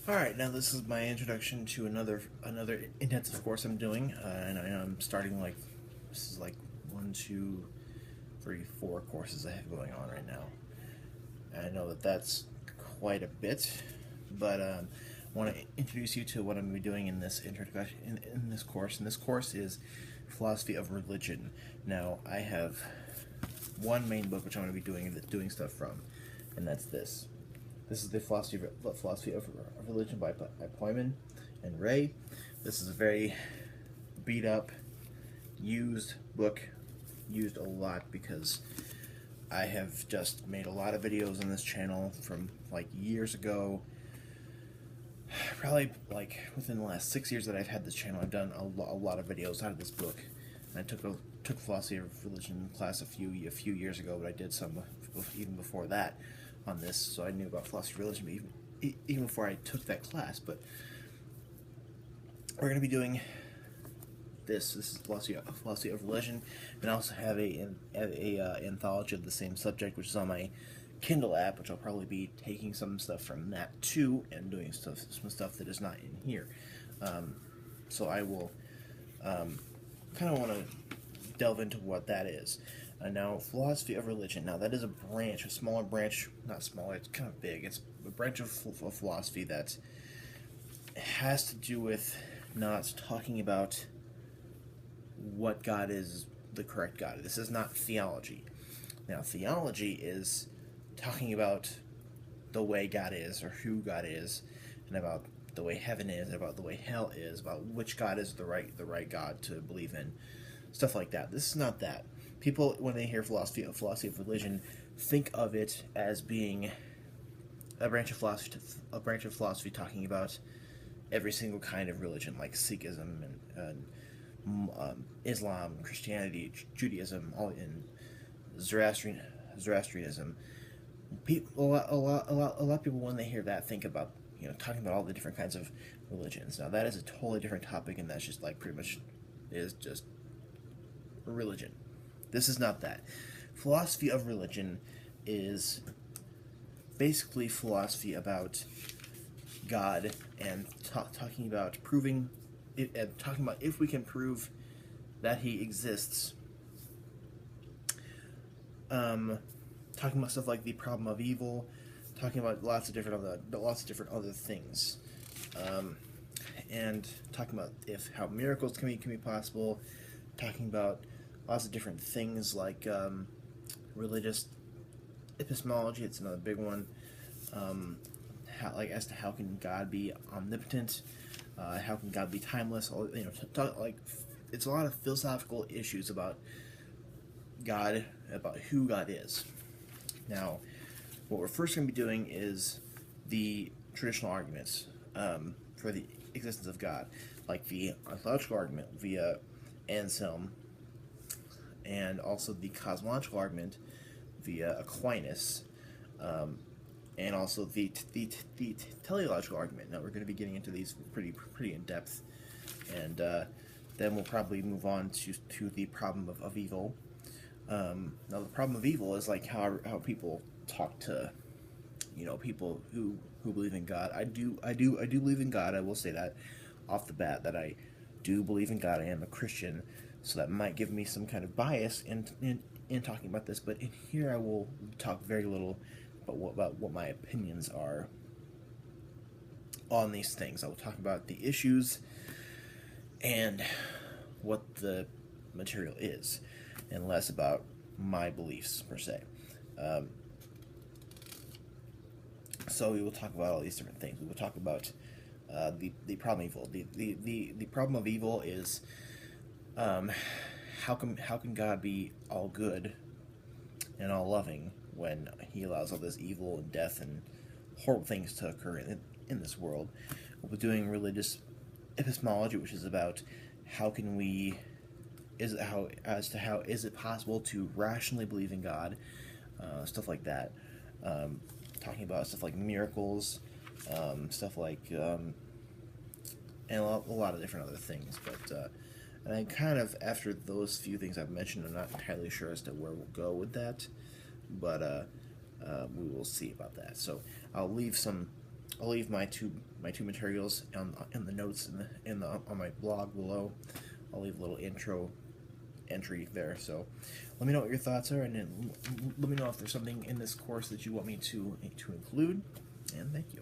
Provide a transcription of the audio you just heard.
Alright, now this is my introduction to another intensive course I'm doing, and I'm starting this is like 4 courses I have going on right now. I know that's quite a bit, but I want to introduce you to what I'm going to be doing in this introduction in this course. And this course is philosophy of religion. Now I have one main book which I'm going to be doing stuff from, and that's this. This is the philosophy of religion by Poyman and Ray. This is a very beat up, used book, used a lot because I have just made a lot of videos on this channel from like years ago. Probably like within the last 6 years that I've had this channel, I've done a lot of videos out of this book. And I took philosophy of religion class a few years ago, but I did some even before that on this, so I knew about philosophy of religion even before I took that class. But we're going to be doing this. This is philosophy of religion, and I also have a anthology of the same subject, which is on my Kindle app, which I'll probably be taking some stuff from that too, and doing some stuff that is not in here. So I will kind of want to delve into what that is. Now, philosophy of religion. Now, that is a branch, a smaller branch, not smaller, it's kind of big. It's a branch of philosophy that has to do with not talking about what God is the correct God. This is not theology. Now, theology is talking about the way God is, or who God is, and about the way heaven is, and about the way hell is, about which God is the right God to believe in, stuff like that. This is not that. People, when they hear philosophy of religion, think of it as being a branch of philosophy talking about every single kind of religion, like Sikhism and Islam, Christianity, Judaism, all in Zoroastrianism. A lot of people, when they hear that, think about talking about all the different kinds of religions. Now that is a totally different topic, and that's just like pretty much is just religion. This is not that. Philosophy of religion is basically philosophy about God and talking about proving it, and talking about if we can prove that He exists. Talking about stuff like the problem of evil, talking about lots of different other things, and talking about how miracles can be possible. Talking about lots of different things like religious epistemology. It's another big one. As to how can God be omnipotent? How can God be timeless? It's a lot of philosophical issues about God, about who God is. Now, what we're first going to be doing is the traditional arguments for the existence of God, like the ontological argument via Anselm, and also the cosmological argument via Aquinas, and also the teleological argument. Now we're going to be getting into these pretty in depth, and then we'll probably move on to the problem of evil. Now the problem of evil is like how people talk to people who believe in God. I do believe in God. I will say that off the bat, that I do believe in God. I am a Christian, so that might give me some kind of bias in talking about this. But in here, I will talk very little about what my opinions are on these things. I will talk about the issues and what the material is, and less about my beliefs per se. So we will talk about all these different things. We will talk about the problem of evil. The problem of evil is how can God be all good and all loving when He allows all this evil and death and horrible things to occur in this world? We'll be doing religious epistemology, which is about how is it possible to rationally believe in God, stuff like that. Talking about stuff like miracles, stuff like and a lot of different other things. But and I kind of, after those few things I've mentioned, I'm not entirely sure as to where we'll go with that, but we will see about that. So I'll leave some I'll leave my two materials in the notes on my blog below. I'll leave a little intro entry there. So let me know what your thoughts are, and then let me know if there's something in this course that you want me to include. And thank you.